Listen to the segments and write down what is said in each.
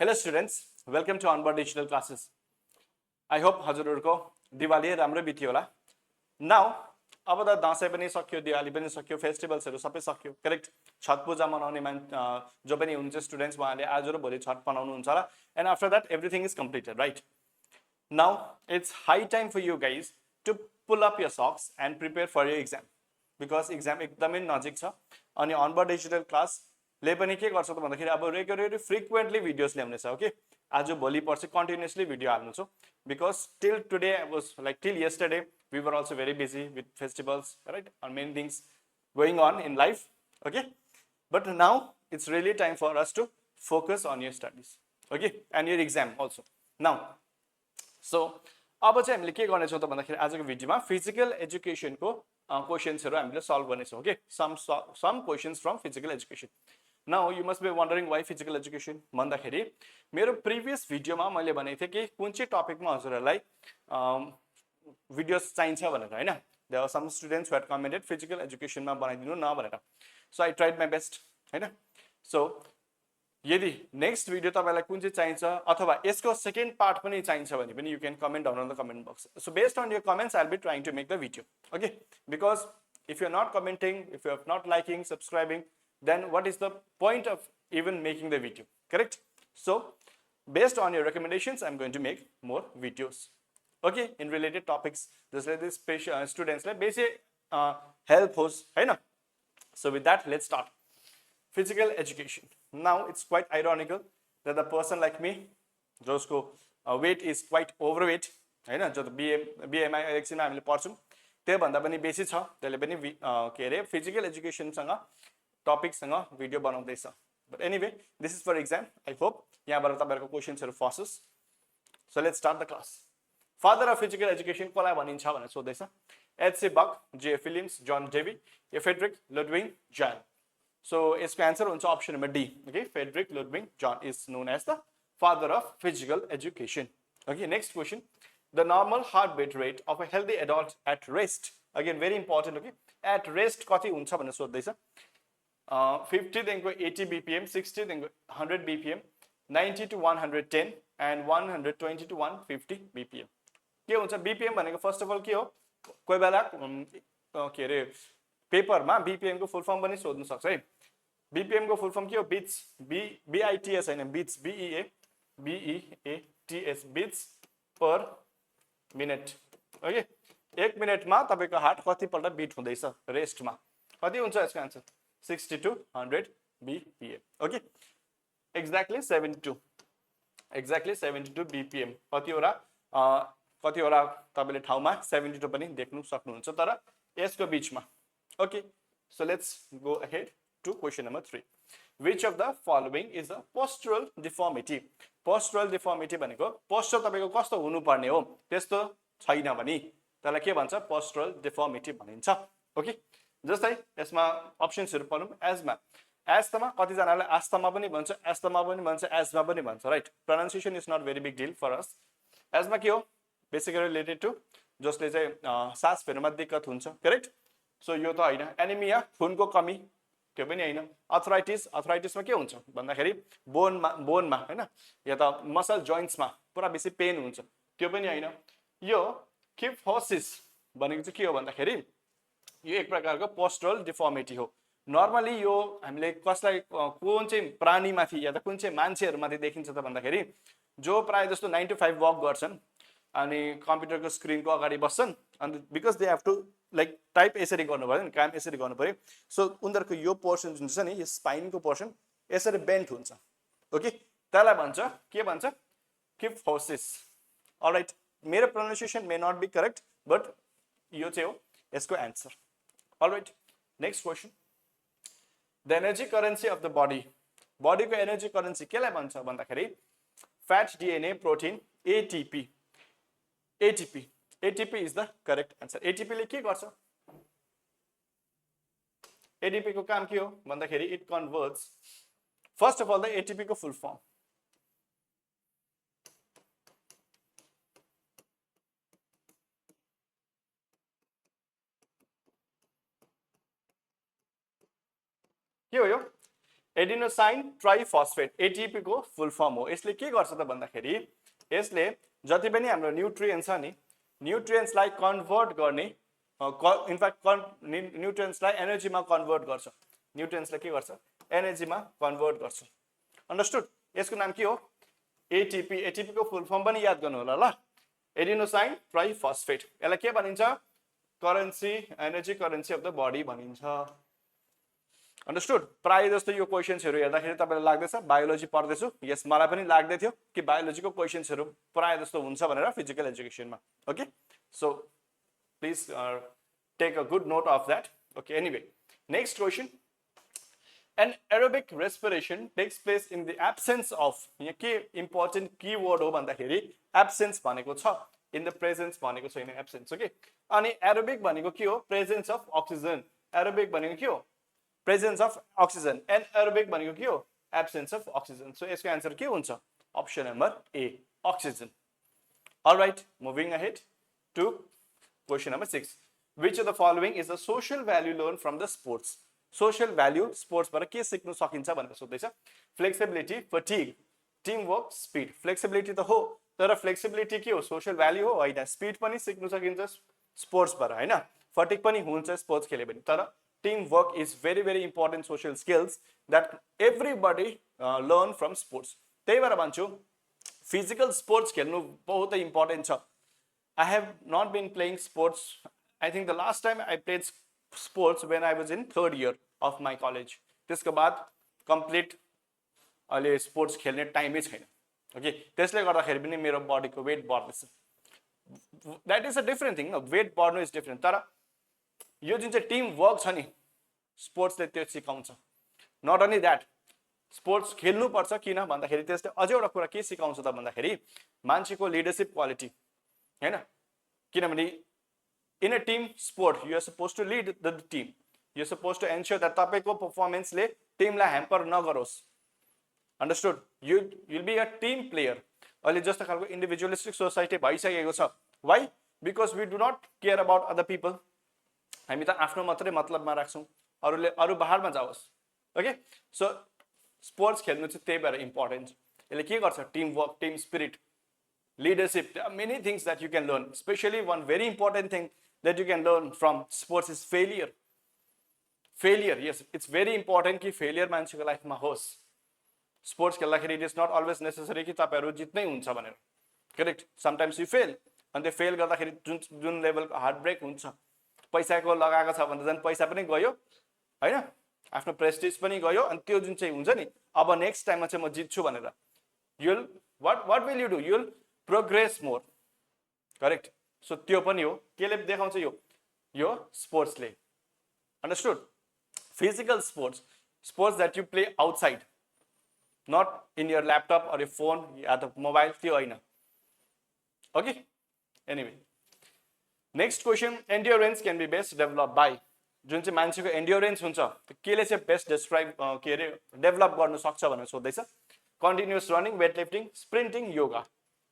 Hello students, welcome to Onboard Digital Classes. I hope हजुरहरुको दिवाली राम्रो बित्यो होला. Now, अब त दशैं पनि सक्यो, दिवाली पनि सक्यो, फेस्टिभल्सहरु सबै सक्यो, करेक्ट? छठ पूजा मनाउने जो पनि हुनुहुन्छ स्टुडेन्ट्स उहाँले आज र भोलि छठ मनाउनु हुन्छ होला. And after that everything is completed, right? Now, it's high time for you guys to pull up your socks and prepare for your exam. Because exam एकदमै नजिक छ अनि Onboard Digital Class ले पनि के गर्छ त भन्दाखेरि अब रेगुलरली फ्रिक्वेन्टली भिडियोस ल्याउने छ. ओके, आज भोलि पर्सि कन्टिन्युअसली भिडियो हाल्नु छ because till today I was like till yesterday we were also very busy with festivals, right, and many things going on in life. Okay, but now it's really time for us to focus on your studies, okay, and your exam also. Now, so अब चाहिँ हामीले के गर्ने छौं त भन्दाखेरि आजको भिडियोमा फिजिकल एजुकेशनको क्वेशन्सहरु हामीले सल्भ गर्ने छौं. Okay, some questions from physical education. Now you must be wondering why physical education भन्दाखेरि मेरो प्रिभियस भिडियोमा मैले भनेको थिए कि कुन चाहिँ टपिकमा हजुरहरुलाई भिडियोस चाहिन्छ भनेर, हैन? There are some students who had commented physical education मा बनाइदिनु न भनेर. So I tried my best, हैन? So यदि नेक्स्ट भिडियो तपाईलाई कुन चाहिँ चाहिन्छ अथवा यसको सेकेन्ड पार्ट पनि चाहिन्छ भने पनि you can comment down on the comment box. So based on your comments I'll be trying to make the video. Okay? Because if you're not commenting, if you're not liking, subscribing, then what is the point of even making the video? Correct? So based on your recommendations I'm going to make more videos. Okay, in related topics just like this students like basic help host, हैन? So with that let's start. Physical education. Now it's quite ironical that a person like me, जसको weight is quite overweight, हैन, जो BMI एकछिनमा हामीले पढ्छौं त्यो भन्दा पनि बेसी छ, त्यसले पनि के अरे फिजिकल एजुकेशन सँग टपिक सँग भिडियो बनाउँदैछ. But anyway, this is for exam. I hope यहाँबाट तपाईहरुको क्वेशन्सहरु फर्सेस. So let's start the class. Father of physical education कसलाई भनिन्छ भनेर सोध्दैछ. H.C. Buck, J. Phillips, John Dewey, Frederick Ludwig John. So its answer is option number D. Okay, Frederick Ludwig John is known as the father of physical education. Okay, next question. The normal heartbeat rate of a healthy adult at rest. Again, very important. Okay, at rest कति हुन्छ भनेर सोध्दैछ. 50 देखिको 80 bpm, 60 देखिको 100 bpm, 90 to 110 and 120 to 150 bpm. के हुन्छ bpm भनेको first of all के हो? कोही बेला के अरे पेपरमा बीपीएम को फुल फर्म पनि सोध्न सक्छ है. बीपीएम को फुल फर्म के हो? बिट्स, बीआईटीएस हैन, बिट्स, बीईएटीएस, बिट्स पर मिनेट. ओके, 1 मिनेटमा तपाईको हार्ट कति पल्ट बीट हुँदैछ रेस्टमा? कति हुन्छ यसको answer? 60 to 100 BPM. Okay, exactly 72. Exactly 72 BPM. कतिवटा तपाईले ठाउँमा 72 पनि देख्नु सक्नुहुन्छ तर यसको बीचमा. Okay, so let's go ahead to question number 3. Which of the following is a postural deformity? Postural deformity भनेको posture तपाईको कस्तो हुनुपर्ने हो त्यस्तो छैन भने त्यसलाई के भन्छ? Postural deformity भनिन्छ. ओके, जस्तै यसमा अप्सन्सहरु पढौं. एस्मा, एस्थमा कति जनाले आस्थमा पनि भन्छ, एस्थमा पनि भन्छ, एस्मा पनि भन्छ, right? Pronunciation is not very big deal for us. Asthma के हो? बेसिकली रिलेटेड टु जसले चाहिँ सास फेर्नमा दिक्कत हुन्छ, करेक्ट? सो यो त हैन. एनिमिया, खुनको कमी, त्यो पनि हैन. अर्थराइटिसमा के हुन्छ भन्दाखेरि बोनमा हैन, या त मसल जोइन्ट्समा पुरा बेसी पेन हुन्छ, त्यो पनि हैन. यो किफोसिस भनेको चाहिँ के हो भन्दाखेरि यो एक प्रकारको पोस्टरल डिफर्मिटी हो. नर्मली यो हामीले कसलाई कुन चाहिँ प्राणीमाथि या त कुन चाहिँ मान्छेहरुमाथि देखिन्छ त भन्दाखेरि जो प्राय जस्तो 9 to 5 वक गर्छन् अनि कम्प्युटरको स्क्रिनको अगाडि बस्छन् अनि because they have to like type यसरी गर्नु पर्यो नि, काम यसरी गर्नु पर्यो. सो उनीहरुको यो पोर्सन जुन छ नि, यो स्पाइनको पोर्सन यसरी बेन्ट हुन्छ. ओके, त्यसलाई भन्छ के भन्छ? किफोसिस. अलराइट, मेरो pronunciation may not be correct but यो चाहिँ हो यसको answer. Alright, next question. The energy currency of the body. बडीको एनर्जी करेन्सी केलाई भन्छ भन्दाखेरि fat, DNA, protein, ATP. ATP is the correct answer. ATP ले के गर्छ? ATP को काम के हो भन्दाखेरि it converts. First of all, the ATP को full form. के हो यो? एडिनोसाइन ट्राइफस्फेट एटिपी को फुल फर्म हो यसले के गर्छ त भन्दाखेरि यसले जति पनि हाम्रो न्यूट्रिएन्ट्स छ नि न्यूट्रिएन्ट्सलाई कन्भर्ट गर्ने इनफैक्ट न्यूट्रिएन्ट्सलाई एनर्जीमा कन्भर्ट गर्छ न्यूट्रिएन्ट्सलाई के गर्छ एनर्जीमा कन्भर्ट गर्छ अन्डरस्टुड यसको नाम के हो एटिपी एटिपी को फुल फर्म पनि याद गर्नु होला ल एडिनोसाइन ट्राइफस्फेट यसलाई के भनिन्छ currency energy currency of the body भनिन्छ अन्डरस्टुड प्राय जस्तो यो क्वेशन्सहरु हेर्दाखेरि तपाईलाई लाग्दैछ बायोलोजी पढ्दैछु यस मलाई पनि लाग्दै थियो कि बायोलोजीको क्वेशन्सहरु प्राय जस्तो हुन्छ भनेर फिजिकल एजुकेसनमा okay so please take a good note of that okay anyway next question An aerobic respiration takes place in the absence of यहाँ के important keyword हो भन्दाखेरि absence भनेको छ in the presence भनेको छैन absence ओके अनि aerobic भनेको के हो presence of oxygen aerobic भनेको के हो presence of oxygen and aerobic भनेको के हो absence of oxygen so यसको आन्सर के हुन्छ option number A oxygen alright moving ahead to question number 6 which of the following is the social value learned from the sports social value sports बाट के सिक्नु सकिन्छ भनेर सोध्दैछ flexibility fatigue teamwork speed flexibility त हो तर flexibility के हो social value हो हैन speed पनि सिक्नु सकिन्छ sports बाट हैन fatigue पनि हुन्छ sports खेले पनि तर teamwork is very very important social skills that everybody learn from sports त्यही भएर भन्छु physical sports खेल्नु बहुत important छ I have not been playing sports I think the last time I played sports when I was in 3rd year of my college त्यसको बाद complete अहिले sports खेल्ने टाइमै छैन ओके त्यसले गर्दाखेरि पनि मेरो बडीको वेट बढ्दैछ that is a different thing no weight बढ्नु is different तर यो जुन चाहिँ टिम वर्क छ नि स्पोर्ट्सले त्यो सिकाउँछ not only that स्पोर्ट्स खेल्नु पर्छ किन भन्दाखेरि त्यसले अझै एउटा कुरा के सिकाउँछ त भन्दाखेरि मान्छेको लिडरशिप क्वालिटी हैन किनभने in a team sport you are supposed to lead the team you are supposed to ensure that तपाईको performance ले टिमलाई ह्याम्पर नगरोस् understood you'll be a team player अहिले जस्तो खालको individualistic society भइसकेको छ why because we do not care about other people हामी त आफ्नो मात्रै मतलबमा राख्छौं अरूले अरू बाहरमा जाओस् ओके सो स्पोर्ट्स खेल्नु चाहिँ त्यही भएर इम्पोर्टेन्ट यसले के गर्छ team work team spirit leadership there are many things that you can learn especially one very important thing that you can learn from sports is failure yes it's very important कि failure मान्छेको लाइफमा होस् sports खेल्दाखेरि it is not always necessary कि तपाईहरु जित्नै हुन्छ भनेर correct sometimes you fail अनि त्यो फेल गर्दाखेरि जुन लेभलको हार्ट ब्रेक हुन्छ पैसाको लगाएको छ भने जन पैसा पनि गयो हैन आफ्नो प्रेस्टिज पनि गयो अनि त्यो जुन चाहिँ हुन्छ नि अब नेक्स्ट टाइममा चाहिँ म जित्छु भनेर you'll what will you do you'll progress more correct so त्यो पनि हो केले देखाउँछ यो स्पोर्ट्सले understood physical sports that you play outside not in your laptop or your phone या त मोबाइल त्यो हैन okay anyway next question endurance can be best developed by जुन चाहिँ मान्छेको endurance हुन्छ त्यो केले चाहिँ best describe के रे डेभलप गर्न सक्छ भनेर सोध्दैछ continuous running weightlifting sprinting yoga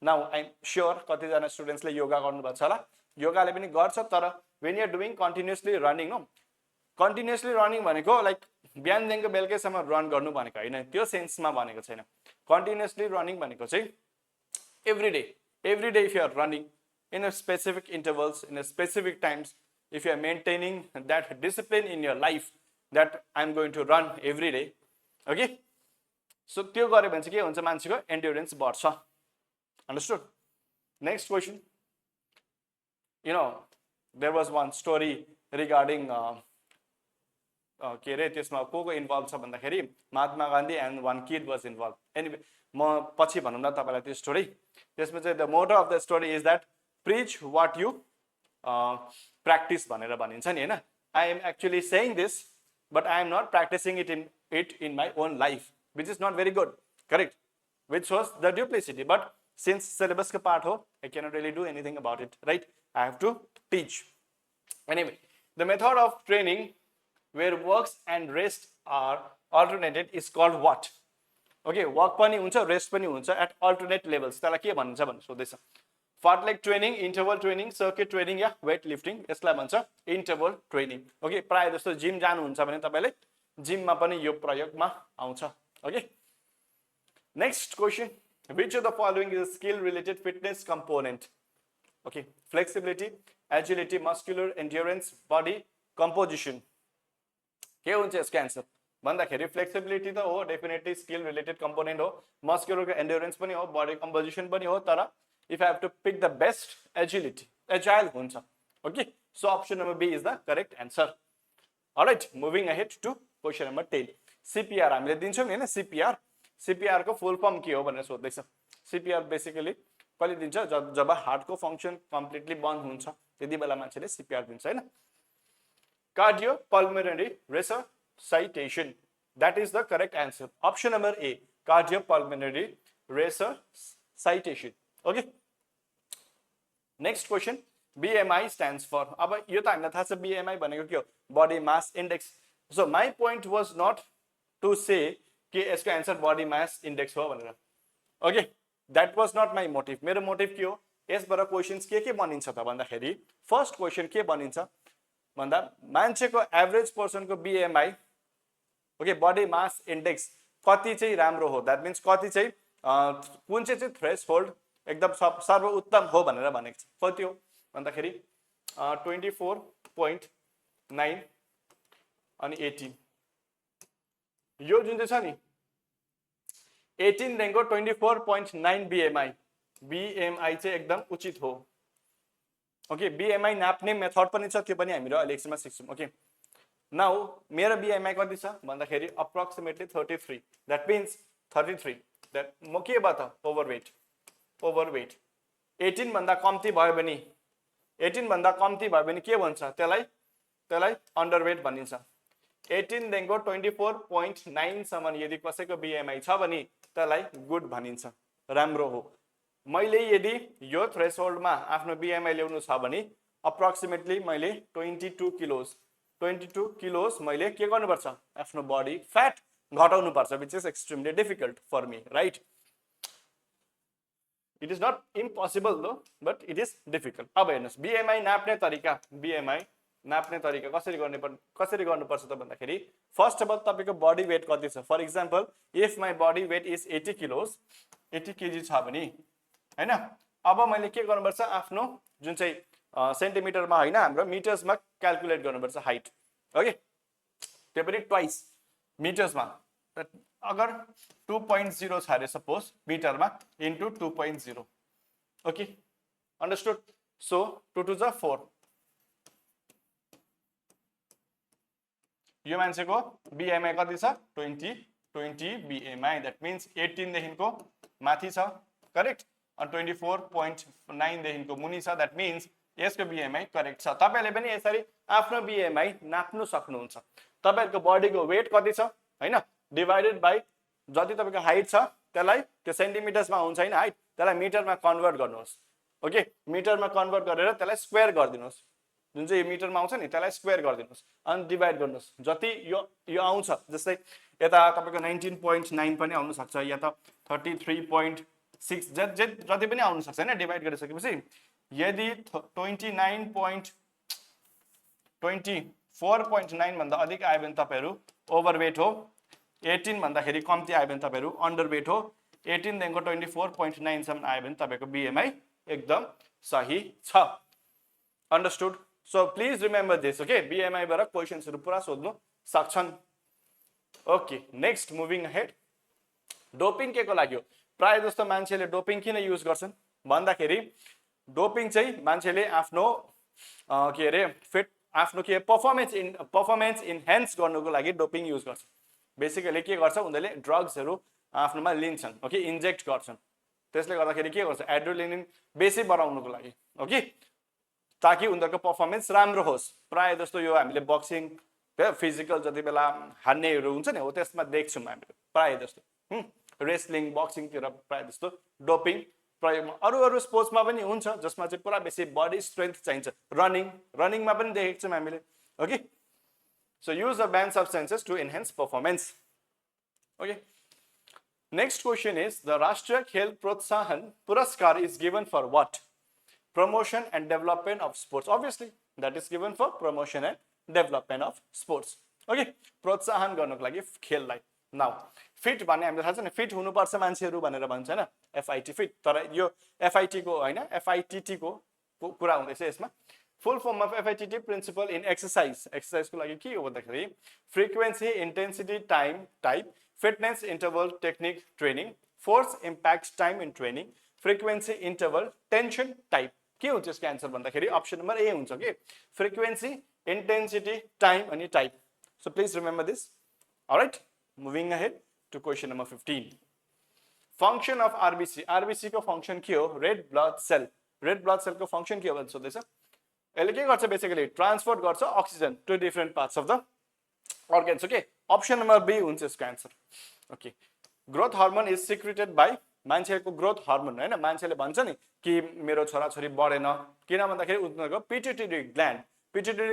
now I'm sure कति जना स्टुडेन्ट्सले योगा गर्नुभछ होला योगाले पनि गर्छ तर when you are doing continuously running no continuously running भनेको लाइक बिहानदेखिको बेलुकैसम्म रन गर्नु भनेको हैन त्यो सेन्समा भनेको छैन continuously running भनेको चाहिँ every day if you are running in a specific intervals in a specific times if you are maintaining that discipline in your life that I'm going to run every day okay so त्यो गरे भने चाहिँ के हुन्छ मान्छेको endurance बढ्छ understood next question you know there was one story regarding के रे त्यसमा को इन्भल्भ छ भन्दाखेरि Mahatma Gandhi and one kid was involved anyway म पछि भनौँ न तपाईलाई त्यो स्टोरी त्यसमा चाहिँ the motto of the story is that preach what you practice भनेर भनिन्छ नि हैन I am actually saying this but I am not practicing it in my own life which is not very good correct which was the duplicity but since syllabus ka part ho I cannot really do anything about it right I have to teach anyway the method of training where works and rest are alternated is called what okay work pani huncha rest pani huncha at alternate levels त्यसलाई के भन्छ भन्ने सोध्दैछ fartlek training interval training circuit training या weight lifting यसलाई भन्छ interval training okay प्राय जस्तो gym जानु हुन्छ भने तपाईले जिममा पनि यो प्रयोगमा आउँछ okay next question which of the following is a skill related fitness component okay flexibility agility muscular endurance body composition के हुन्छ यसको आन्सर भन्दाखेरि फ्लेक्सिबिलिटी त हो डेफिनेटली स्किल रिलेटेड कम्पोनेन्ट हो मस्कुलरको एन्ड्योरेन्स पनि हो बडी कम्पोजिसन पनि हो तर if I have to pick the best agility agile हुन्छ okay so option number B is the correct answer alright moving ahead to question number 10 CPR हामीले दिन्छौँ हैन सीपीआर को फुल फर्म के हो भनेर सोध्दैछ सीपीआर बेसिकली कहिले दिन्छ जब हार्टको फंक्सन कम्प्लिटली बन्द हुन्छ त्यति बेला मान्छेले सीपीआर दिन्छ हैन cardiopulmonary resuscitation that is the correct answer option number A cardiopulmonary resuscitation okay next question BMI stands for अब यो त हामीलाई थाहा छ BMI भनेको के हो body mass index so my point was not to say कि यसको आन्सर body mass index हो भनेर okay that was not my motive मेरो मोटिभ के हो यसबाट क्वेशन्स के बनिन्छ त भन्दाखेरि फर्स्ट क्वेशन के बनिन्छ भन्दा मान्छेको एभरेज पर्सनको बीएमआई ओके बडी मास इन्डेक्स कति चाहिँ राम्रो हो दैट मीन्स कति चाहिँ कुन चाहिँ थ्रेशहोल्ड एकदम सर्वोत्तम हो भनेर भनेको छ कति हो भन्दाखेरि 24.9 अनि 18 यो जुन चाहिँ छ नि 18 देखिको 24.9 बीएमआई चाहिँ एकदम उचित हो ओके बीएमआई नाप्ने मेथड पनि छ त्यो पनि हामीले अहिले एकछिनमा सिक्छौं ओके नाउ मेरो बीएमआई कति छ भन्दाखेरि अप्रोक्सिमेटली 33 दैट मीन्स 33 दैट म के भयो त ओभरवेट 18 भन्दा कम्ती भयो भने 18 भन्दा कम्ती भयो भने के भन्छ त्यसलाई अन्डरवेट भनिन्छ 18 देखिको 24.9 सम्म यदि कसैको बीएमआई छ भने त्यसलाई गुड भनिन्छ राम्रो हो मैले यदि यो थ्रेशहोल्डमा आफ्नो बीएमआई ल्याउनु छ भने अप्रोक्सिमेटली मैले 22 किलोस मैले के गर्नुपर्छ आफ्नो बडी फ्याट घटाउनु पर्छ which is extremely difficult for me right it is not impossible though but it is difficult अब हेर्नुस् बीएमआई नाप्ने तरिका कसरी गर्नुपर्छ त भन्दाखेरि फर्स्ट अफ अल तपाईको बडी वेट कति छ for example if my body weight is 80 KG छ भने हैन अब मैले के गर्नुपर्छ आफ्नो जुन चाहिँ सेन्टिमिटरमा हैन हाम्रो मिटर्समा क्याल्कुलेट गर्नुपर्छ हाइट ओके त्यो पनि ट्वाइस मिटर्समा अगर 2.0 छ अरे सपोज मिटरमा इन्टु 2.0 ओके अन्डरस्टुड सो 2 2 4 यो मान्छेको बीएमआई कति छ 20 बीएमआई दैट मीन्स 18 देखिको माथि छ करेक्ट अनि 24.9 देखिको मुनि छ दैट मीन्स यसको बीएमआई करेक्ट छ तपाईले पनि यसरी आफ्नो बीएमआई नाप्नु सक्नुहुन्छ तपाईहरुको बडीको वेट कति छ हैन डिवाइडेड बाइ जति तपाईको हाइट छ त्यसलाई त्यो सेन्टिमिटर्समा हुन्छ हैन हाइट त्यसलाई मिटरमा कन्भर्ट गर्नुहोस् ओके मिटरमा कन्भर्ट गरेर त्यसलाई स्क्वायर गरिदिनुहोस् जुन चाहिँ मिटरमा आउँछ नि त्यसलाई स्क्वायर गरिदिनुहोस् अनि डिवाइड गर्नुहोस् जति यो आउँछ जस्तै यता तपाईको 19.9 पनि आउन सक्छ या त 33.6 जति पनि आउन सक्छ हैन डिवाइड गरिसकेपछि यदि 24.9 भन्दा अधिक आयो भने तपाईहरु ओभरवेट हो 18 भन्दाखेरि कम्ती आयो भने तपाईहरु अन्डरवेट हो 18 देखिको 24.9 सम्म आयो भने तपाईको बीएमआई एकदम सही छ understood so please remember this okay BMI बाट क्वेशन्सहरु पुरा सोध्नु सक्छन् okay next moving ahead doping के को लागि हो प्राय जस्तो मान्छेले डोपिङ किन युज गर्छन् भन्दाखेरि डोपिङ चाहिँ मान्छेले आफ्नो के रे फिट आफ्नो के परफर्मेन्स इन्हान्स गर्नको लागि डोपिङ युज गर्छ बेसिकली के गर्छ उनीहरुले ड्रग्सहरु आफ्नोमा लिन्छन् ओके इन्जेक्ट गर्छन् त्यसले गर्दाखेरि के गर्छ एड्रेनालिन बेसी बढाउनको लागि ओके ताकि उनीहरुको परफर्मेन्स राम्रो होस् प्राय जस्तो यो हामीले बक्सिङ फिजिकल जति बेला हान्नेहरु हुन्छ नि हो त्यसमा देख्छौं हामीले प्राय जस्तो रेस्लिङ बक्सिङ तिर प्राय जस्तो डोपिङ प्रयोगमा अरु स्पोर्ट्समा पनि हुन्छ जसमा चाहिँ पुरा बेसी बडी स्ट्रेन्थ चाहिन्छ रनिङमा पनि देखेको छौं हामीले okay so use a ban substances to enhance performance okay next question is the Rashtriya Khel Protsahan Puraskar is given for what promotion and development of sports obviously that is given for promotion and development of sports okay प्रोत्साहन गर्नको लागि खेललाई now fit भन्ने हामीलाई थाहा छ नि fit हुनुपर्छ मान्छेहरू भनेर भन्छ हैन एफआइटी फिट तर यो एफआइटी को हैन एफआइटीटी को कुरा हुँदैछ यसमा full form of FITT principle in exercise को लागि के हो भन्दाखेरि frequency intensity time type fitness interval technique training force impact time in training frequency interval tension type के हुन्छ यसको आन्सर भन्दाखेरि अप्सन नम्बर ए हुन्छ के फ्रिक्वेन्सी इन्टेन्सिटी टाइम अनि type so please remember this alright moving ahead to question number 15 function of RBC को function के हो रेड ब्लड सेल को फंक्शन के हो भन्छ सोध्दैछ यसले के गर्छ बेसिकली ट्रान्सपोर्ट गर्छ oxygen to different parts of the organs okay option number B हुन्छ यसको आन्सर okay growth hormone is secreted by मान्छेको ग्रोथ हार्मोन हैन मान्छेले भन्छ नि कि मेरो छोराछोरी बढेन किन भन्दाखेरि उनीहरुको पिट्युटरी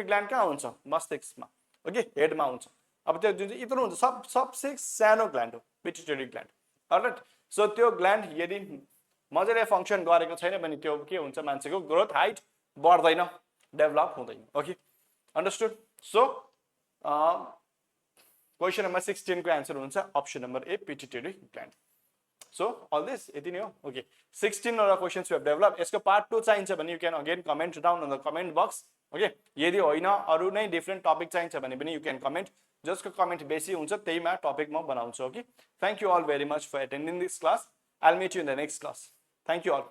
ग्ल्यान्ड कहाँ हुन्छ मस्तिष्कमा ओके हेडमा हुन्छ अब त्यो जुन चाहिँ इत्रो हुन्छ सबसे सानो ग्ल्यान्ड हो पिट्युटरी ग्ल्यान्ड अलराइट सो त्यो ग्ल्यान्ड यदि मजाले फंक्सन गरेको छैन भने त्यो के हुन्छ मान्छेको ग्रोथ हाइट बढ्दैन डेभलप हुँदैन okay understood so question number 16 को आन्सर हुन्छ option number A pituitary gland so all this यति नै हो ओके 16 वटा क्वेशन्स वी हैव डेभलप यसको पार्ट 2 चाहिन्छ भने you can again comment down on the comment box okay यदि होइन अरु नै डिफरेन्ट टपिक चाहिन्छ भने पनि यु क्यान कमेन्ट जसको कमेन्ट बेसी हुन्छ त्यहीमा टपिक म बनाउँछु okay thank you all very much for attending this class I will meet you in the next class thank you all